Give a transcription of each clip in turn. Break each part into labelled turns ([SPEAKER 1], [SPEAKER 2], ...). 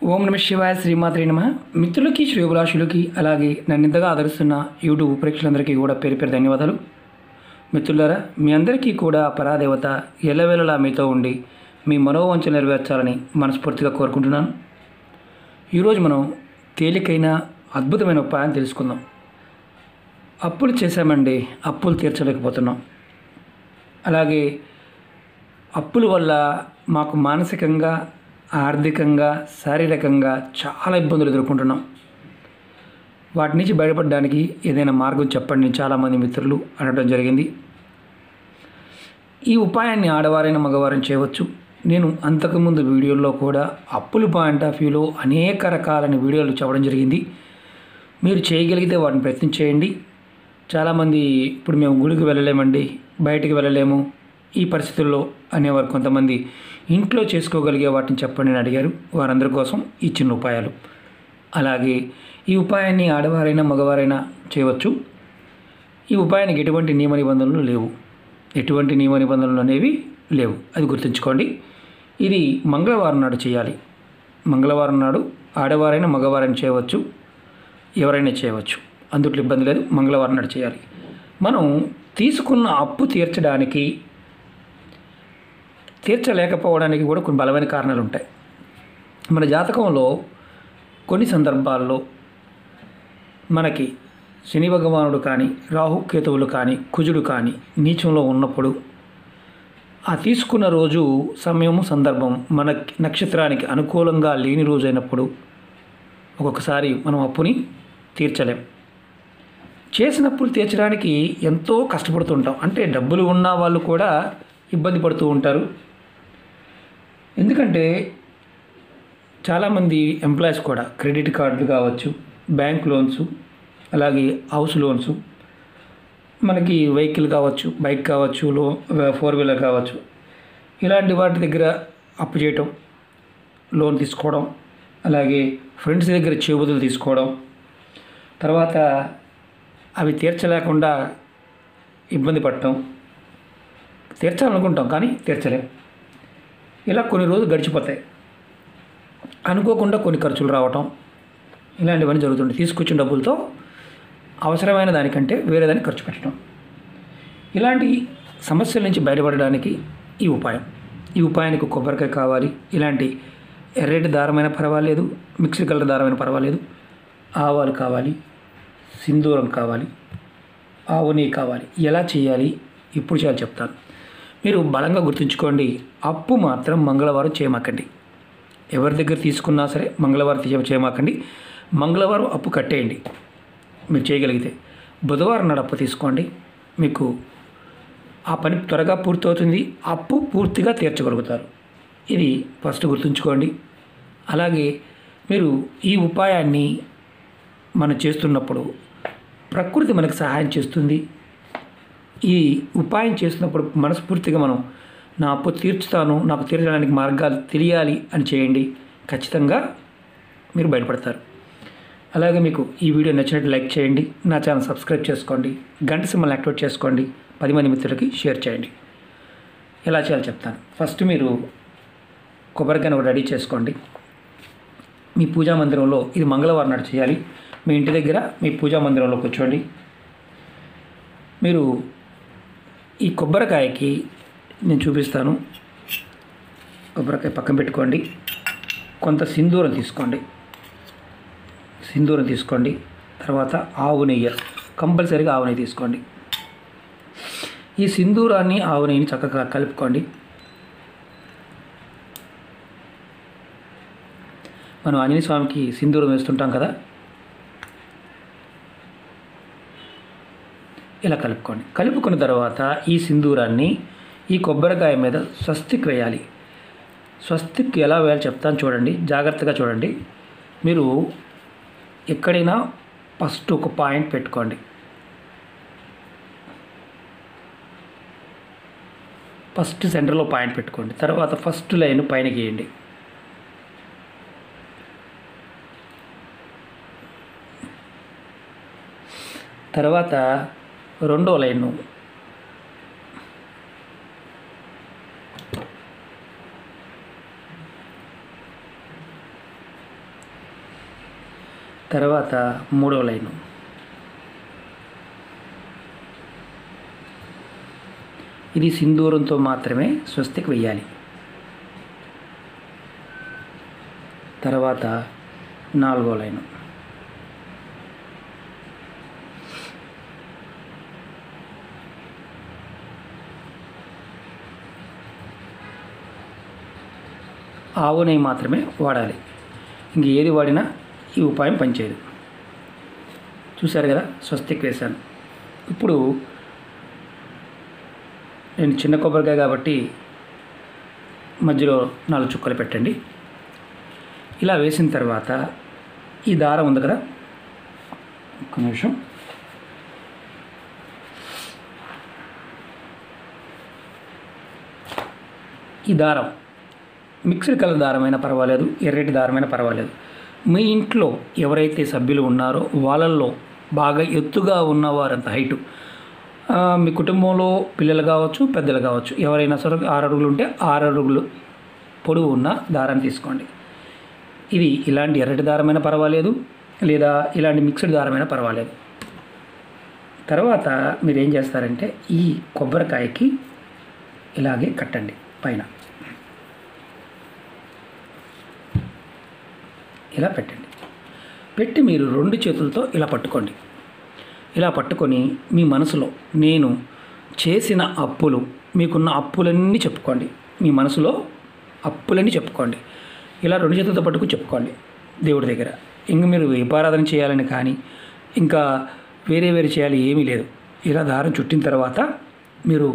[SPEAKER 1] ఓం నమ శివాయ శ్రీమాత్రే నమ. మిత్రులకి శ్రేయోభిలాషులకి అలాగే నన్ను ఇంతగా ఆదరిస్తున్న యూట్యూబ్ ప్రేక్షకులందరికీ కూడా పేరు పేరు ధన్యవాదాలు. మిత్రులారా, మీ అందరికీ కూడా పరాదేవత ఎల్లవేళలా మీతో ఉండి మీ మనోవంచన నెరవేర్చాలని మనస్ఫూర్తిగా కోరుకుంటున్నాను. ఈరోజు మనం తేలికైన అద్భుతమైన ఉపాయాన్ని తెలుసుకుందాం. అప్పులు చేశామండి, అప్పులు తీర్చలేకపోతున్నాం. అలాగే అప్పుల వల్ల మాకు మానసికంగా, ఆర్థికంగా, శారీరకంగా చాలా ఇబ్బందులు ఎదుర్కొంటున్నాం. వాటి నుంచి బయటపడడానికి ఏదైనా మార్గం చెప్పండి చాలామంది మిత్రులు అనడం జరిగింది. ఈ ఉపాయాన్ని ఆడవారైన మగవారైన చేయవచ్చు. నేను అంతకుముందు వీడియోల్లో కూడా అప్పుల పాయింట్ ఆఫ్ వ్యూలో అనేక రకాలైన వీడియోలు చెప్పడం జరిగింది. మీరు చేయగలిగితే వాటిని ప్రయత్నం చేయండి. చాలామంది ఇప్పుడు మేము గుడికి వెళ్ళలేమండి, బయటికి వెళ్ళలేము ఈ పరిస్థితుల్లో అనేవారు కొంతమంది ఇంట్లో చేసుకోగలిగే వాటిని చెప్పండి అని అడిగారు. వారందరి కోసం ఈ చిన్న ఉపాయాలు. అలాగే ఈ ఉపాయాన్ని ఆడవారైనా మగవారైనా చేయవచ్చు. ఈ ఉపాయానికి ఎటువంటి నియమ నిబంధనలు లేవు, ఎటువంటి నియమ నిబంధనలు అనేవి లేవు, అది గుర్తుంచుకోండి. ఇది మంగళవారం నాడు చేయాలి. మంగళవారం నాడు ఆడవారైనా మగవారైనా చేయవచ్చు, ఎవరైనా చేయవచ్చు, అందుట్లో ఇబ్బంది లేదు. మంగళవారం నాడు చేయాలి. మనం తీసుకున్న అప్పు తీర్చలేకపోవడానికి కూడా కొన్ని బలమైన కారణాలు ఉంటాయి. మన జాతకంలో కొన్ని సందర్భాల్లో మనకి శని భగవానుడు కానీ, రాహుకేతువులు కానీ, కుజుడు కానీ నీచంలో ఉన్నప్పుడు ఆ తీసుకున్న రోజు, సమయము, సందర్భం మన నక్షత్రానికి అనుకూలంగా లేని రోజు అయినప్పుడు ఒక్కొక్కసారి మనం అప్పుని తీర్చలేం. చేసినప్పుడు తీర్చడానికి ఎంతో కష్టపడుతుంటాం. అంటే డబ్బులు ఉన్న వాళ్ళు కూడా ఇబ్బంది పడుతూ ఉంటారు. ఎందుకంటే చాలామంది ఎంప్లాయీస్ కూడా క్రెడిట్ కార్డులు కావచ్చు, బ్యాంక్ లోన్స్, అలాగే హౌస్ లోన్స్, మనకి వెహికల్ కావచ్చు, బైక్ కావచ్చు, 4 వీలర్ కావచ్చు, ఇలాంటి వాటి దగ్గర అప్పు చేయటం, లోన్ తీసుకోవడం, అలాగే ఫ్రెండ్స్ దగ్గర చేబుదులు తీసుకోవడం, తర్వాత అవి తీర్చలేకుండా ఇబ్బంది పడటం, తీర్చాలనుకుంటాం కానీ తీర్చలేం. ఇలా కొన్ని రోజులు గడిచిపోతాయి. అనుకోకుండా కొన్ని ఖర్చులు రావటం, ఇలాంటివన్నీ జరుగుతుంటాయి. తీసుకొచ్చిన డబ్బులతో అవసరమైన దానికంటే వేరే దాన్ని ఖర్చు పెట్టడం. ఇలాంటి సమస్యల నుంచి బయటపడడానికి ఈ ఉపాయానికి కొబ్బరికాయ కావాలి. ఇలాంటి ఎర్రటి దారమైన పర్వాలేదు, మిక్స్డ్ కలర్ దారమైన పర్వాలేదు, ఆవాలు కావాలి, సింధూరం కావాలి, ఆవు నెయ్యి కావాలి. ఎలా చేయాలి ఇప్పుడు చాలా చెప్తాను. మీరు బలంగా గుర్తుంచుకోండి, అప్పు మాత్రం మంగళవారం చేయమాకండి. ఎవరి దగ్గర తీసుకున్నా సరే మంగళవారం చేయమాకండి. మంగళవారం అప్పు కట్టేయండి మీరు చేయగలిగితే. బుధవారం నాడు అప్పు తీసుకోండి, మీకు ఆ పని త్వరగా పూర్తవుతుంది, అప్పు పూర్తిగా తీర్చగలుగుతారు. ఇది ఫస్ట్ గుర్తుంచుకోండి. అలాగే మీరు ఈ ఉపాయాన్ని మనం చేస్తున్నప్పుడు ప్రకృతి మనకు సహాయం చేస్తుంది. ఈ ఉపాయం చేస్తున్నప్పుడు మనస్ఫూర్తిగా మనం నా అప్పు తీర్చుతాను, నాకు తీర్చడానికి మార్గాలు తెలియాలి అని చేయండి. ఖచ్చితంగా మీరు బయటపడతారు. అలాగే మీకు ఈ వీడియో నచ్చినట్టు లైక్ చేయండి, నా ఛానల్ సబ్స్క్రైబ్ చేసుకోండి, గంట సింబల్ని యాక్టివేట్ చేసుకోండి, 10 మంది మిత్రులకి షేర్ చేయండి. ఎలా చేయాలో చెప్తాను. ఫస్ట్ మీరు కొబ్బరికాయను ఒకటి రెడీ చేసుకోండి. మీ పూజా మందిరంలో, ఇది మంగళవారం నాడు చేయాలి. మీ ఇంటి దగ్గర మీ పూజా మందిరంలో కూర్చోండి. మీరు ఈ కొబ్బరికాయకి నేను చూపిస్తాను. కొబ్బరికాయ పక్కన పెట్టుకోండి. కొంత సింధూరం తీసుకోండి. తర్వాత ఆవు నెయ్యి, కంపల్సరీగా ఆవు నెయ్యి తీసుకోండి. ఈ సింధూరాన్ని, ఆవు నెయ్యిని చక్కగా కలుపుకోండి. మనం ఆంజనేయ స్వామికి సింధూరం వేస్తుంటాం కదా, ఇలా కలుపుకోండి. కలుపుకున్న తర్వాత ఈ సింధూరాన్ని ఈ కొబ్బరికాయ మీద స్వస్తిక్ వేయాలి. స్వస్తిక్ ఎలా వేయాలో చెప్తాను, చూడండి, జాగ్రత్తగా చూడండి. మీరు ఎక్కడైనా ఫస్ట్ ఒక పాయింట్ పెట్టుకోండి. ఫస్ట్ సెంటర్లో పాయింట్ పెట్టుకోండి. తర్వాత ఫస్ట్ లైన్ పైన గీయండి. తర్వాత రెండో లైను, తర్వాత 3వ లైను, ఇది సింధూరంతో మాత్రమే స్వస్తికి వెయ్యాలి. తర్వాత 4వ లైను, ఆవు నెయ్యి మాత్రమే వాడాలి. ఇంక ఏది వాడినా ఈ ఉపాయం పనిచేయదు. చూశారు కదా, స్వస్తిక్ వేశాను. ఇప్పుడు నేను చిన్న కొబ్బరికాయ కాబట్టి మధ్యలో 4 చుక్కలు పెట్టండి. ఇలా వేసిన తర్వాత ఈ దారం ఉంది కదా, ఒక్క నిమిషం, ఈ దారం మిక్స్డ్ కలర్ దారమైనా పర్వాలేదు, ఎర్రటి దారమైనా పర్వాలేదు. మీ ఇంట్లో ఎవరైతే సభ్యులు ఉన్నారో వాళ్ళల్లో బాగా ఎత్తుగా ఉన్నవారంత హైటు, మీ కుటుంబంలో పిల్లలు కావచ్చు, పెద్దలు కావచ్చు, ఎవరైనా సరే 6 అడుగులు ఉంటే 6 అడుగులు పొడవు ఉన్న దారాన్ని తీసుకోండి. ఇది ఇలాంటి ఎర్రటి దారమైనా పర్వాలేదు, లేదా ఇలాంటి మిక్స్డ్ దారమైనా పర్వాలేదు. తర్వాత మీరు ఏం చేస్తారంటే ఈ కొబ్బరికాయకి ఇలాగే కట్టండి పైన, ఇలా పెట్టండి. పెట్టి మీరు 2 చేతులతో ఇలా పట్టుకోండి. ఇలా పట్టుకొని మీ మనసులో నేను చేసిన అప్పులు, మీకున్న అప్పులన్నీ చెప్పుకోండి. మీ మనసులో అప్పులన్నీ చెప్పుకోండి. ఇలా 2 చేతులతో పట్టుకుని చెప్పుకోండి దేవుడి దగ్గర. ఇంక మీరు దీపారాధన చేయాలని కానీ ఇంకా వేరే చేయాలి ఏమీ లేదు. ఇలా దారం చుట్టిన తర్వాత మీరు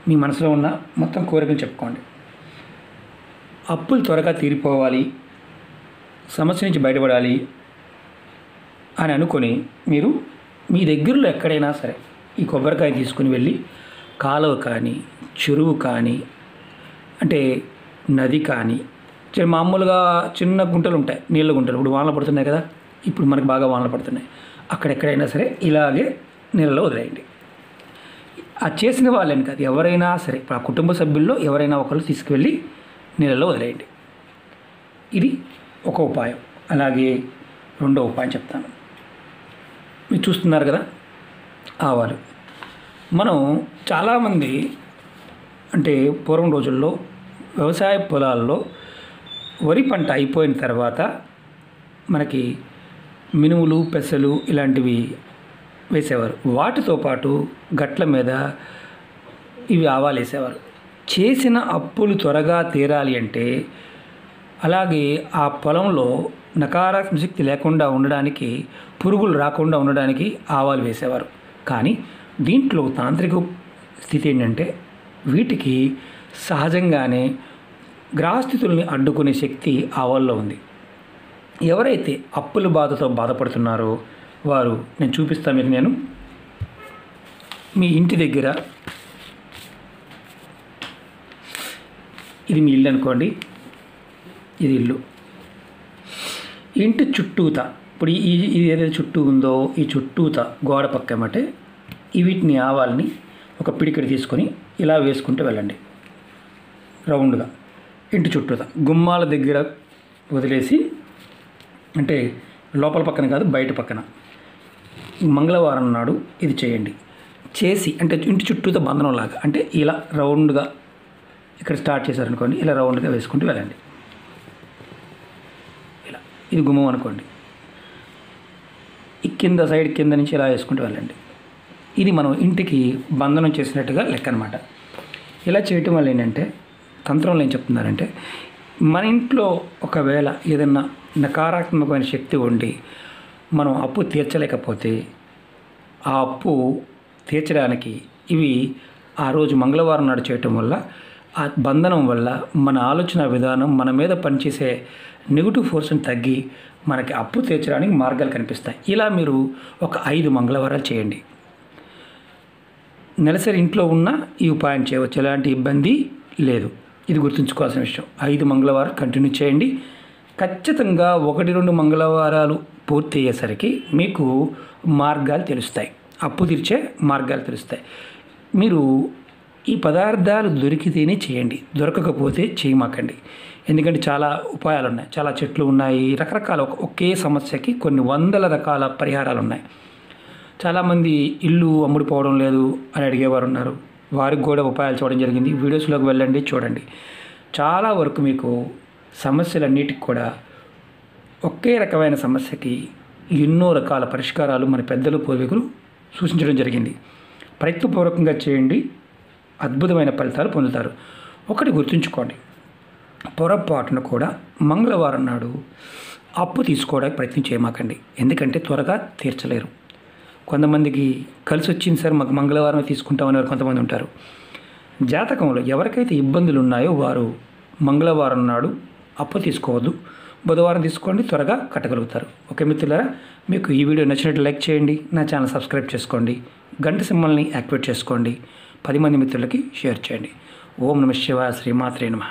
[SPEAKER 1] మీ మనసులో ఉన్న మొత్తం కోరికలు చెప్పుకోండి. అప్పులు త్వరగా తీరిపోవాలి, సమస్య నుంచి బయటపడాలి అని అనుకొని మీరు మీ దగ్గరలో ఎక్కడైనా సరే ఈ కొబ్బరికాయ తీసుకుని వెళ్ళి కాలువ కానీ, చెరువు కానీ, అంటే నది కానీ, మామూలుగా చిన్న గుంటలు ఉంటాయి, నీళ్ళ గుంటలు. ఇప్పుడు వానలు పడుతున్నాయి కదా, ఇప్పుడు మనకు బాగా వానలు పడుతున్నాయి. అక్కడెక్కడైనా సరే ఇలాగే నీళ్ళలో వదిలేయండి. ఆ చేసిన వాళ్ళని కాదు, ఎవరైనా సరే ఆ కుటుంబ సభ్యుల్లో ఎవరైనా ఒకరు తీసుకువెళ్ళి నీళ్ళలో వదిలేయండి. ఇది ఒక ఉపాయం. అలాగే 2వ ఉపాయం చెప్తాను. మీరు చూస్తున్నారు కదా, ఆవాలు. మనం చాలామంది అంటే పూర్వం రోజుల్లో వ్యవసాయ పొలాల్లో వరి పంట అయిపోయిన తర్వాత మనకి మినుములు, పెసలు ఇలాంటివి వేసేవారు. వాటితో పాటు గట్ల మీద ఇవి ఆవాలు వేసేవారు. చేసిన అప్పులు త్వరగా తీరాలి అంటే, అలాగే ఆ పొలంలో నకారాత్మక శక్తి లేకుండా ఉండడానికి, పురుగులు రాకుండా ఉండడానికి ఆవాలు వేసేవారు. కానీ దీంట్లో తాంత్రిక స్థితి ఏంటంటే వీటికి సహజంగానే గ్రహస్థితుల్ని అడ్డుకునే శక్తి ఆవాల్లో ఉంది. ఎవరైతే అప్పుల బాధతో బాధపడుతున్నారో వారు, నేను చూపిస్తాను మీకు, నేను మీ ఇంటి దగ్గర, ఇది మీ ఇల్లు అనుకోండి, ఇది ఇల్లు, ఇంటి చుట్టూత, ఇప్పుడు ఇది ఏదైతే చుట్టూ ఉందో ఈ చుట్టూత గోడ పక్క ఏమంటే వీటిని ఆవాల్ని ఒక పిడికిడి తీసుకొని ఇలా వేసుకుంటూ వెళ్ళండి రౌండ్గా ఇంటి చుట్టూత. గుమ్మాల దగ్గర వదిలేసి, అంటే లోపల పక్కన కాదు బయట పక్కన, మంగళవారం నాడు ఇది చేయండి. చేసి అంటే ఇంటి చుట్టూత బంధనంలాగా, అంటే ఇలా రౌండ్గా ఇక్కడ స్టార్ట్ చేశారనుకోండి, ఇలా రౌండ్గా వేసుకుంటూ వెళ్ళండి. ఇలా ఇది గుమ్మం అనుకోండి, ఈ కింద సైడ్ కింద నుంచి ఇలా వేసుకుంటూ వెళ్ళండి. ఇది మనం ఇంటికి బంధనం చేసినట్టుగా లెక్క అనమాట. ఇలా చేయటం వల్ల ఏంటంటే తంత్రంలో ఏం చెప్తున్నారంటే, మన ఇంట్లో ఒకవేళ ఏదన్నా నకారాత్మకమైన శక్తి ఉండి మనం అప్పు తీర్చలేకపోతే, ఆ అప్పు తీర్చడానికి ఇవి ఆ రోజు మంగళవారం నాడు చేయటం వల్ల, ఆ బంధనం వల్ల మన ఆలోచన విధానం, మన మీద పనిచేసే నెగిటివ్ ఫోర్స్ని తగ్గి మనకి అప్పు తీర్చడానికి మార్గాలు కనిపిస్తాయి. ఇలా మీరు ఒక 5 మంగళవారాలు చేయండి. నెలసరి ఇంట్లో ఉన్న ఈ ఉపాయం చేయవచ్చు, ఎలాంటి ఇబ్బంది లేదు. ఇది గుర్తుంచుకోవాల్సిన విషయం. 5 మంగళవారం కంటిన్యూ చేయండి. ఖచ్చితంగా 1-2 మంగళవారాలు పూర్తి అయ్యేసరికి మీకు మార్గాలు తెలుస్తాయి, అప్పు తీర్చే మార్గాలు తెలుస్తాయి. మీరు ఈ పదార్థాలు దొరికితేనే చేయండి, దొరకకపోతే చేయమాకండి. ఎందుకంటే చాలా ఉపాయాలు ఉన్నాయి, చాలా చెట్లు ఉన్నాయి, రకరకాల ఒకే సమస్యకి కొన్ని వందల రకాల పరిహారాలు ఉన్నాయి. చాలామంది ఇల్లు అమ్ముడుపోవడం లేదు అని అడిగేవారు ఉన్నారు. వారికి కూడా ఉపాయాలు చూడడం జరిగింది. వీడియోస్లోకి వెళ్ళండి, చూడండి. చాలా వరకు మీకు సమస్యలన్నిటికి కూడా ఒకే రకమైన సమస్యకి ఎన్నో రకాల పరిష్కారాలు మన పెద్దలు పూర్వీకులు సూచించడం జరిగింది. ప్రయత్నపూర్వకంగా చేయండి, అద్భుతమైన ఫలితాలు పొందుతారు. ఒకటి గుర్తుంచుకోండి, పొరపాటును కూడా మంగళవారం నాడు అప్పు తీసుకోవడానికి ప్రయత్నం చేయమాకండి. ఎందుకంటే త్వరగా తీర్చలేరు. కొంతమందికి కలిసి వచ్చింది సార్, మాకు మంగళవారం తీసుకుంటామని కొంతమంది ఉంటారు. జాతకంలో ఎవరికైతే ఇబ్బందులు ఉన్నాయో వారు మంగళవారం నాడు అప్పు తీసుకోవద్దు, బుధవారం తీసుకోండి, త్వరగా కట్టగలుగుతారు. ఓకే మిత్రులారా, మీకు ఈ వీడియో నచ్చినట్టు లైక్ చేయండి, నా ఛానల్ సబ్స్క్రైబ్ చేసుకోండి, గంట సింబల్ని యాక్టివేట్ చేసుకోండి, 10 మంది మిత్రులకి షేర్ చేయండి. ఓం నమః శివాయ, శ్రీమాత్రే నమః.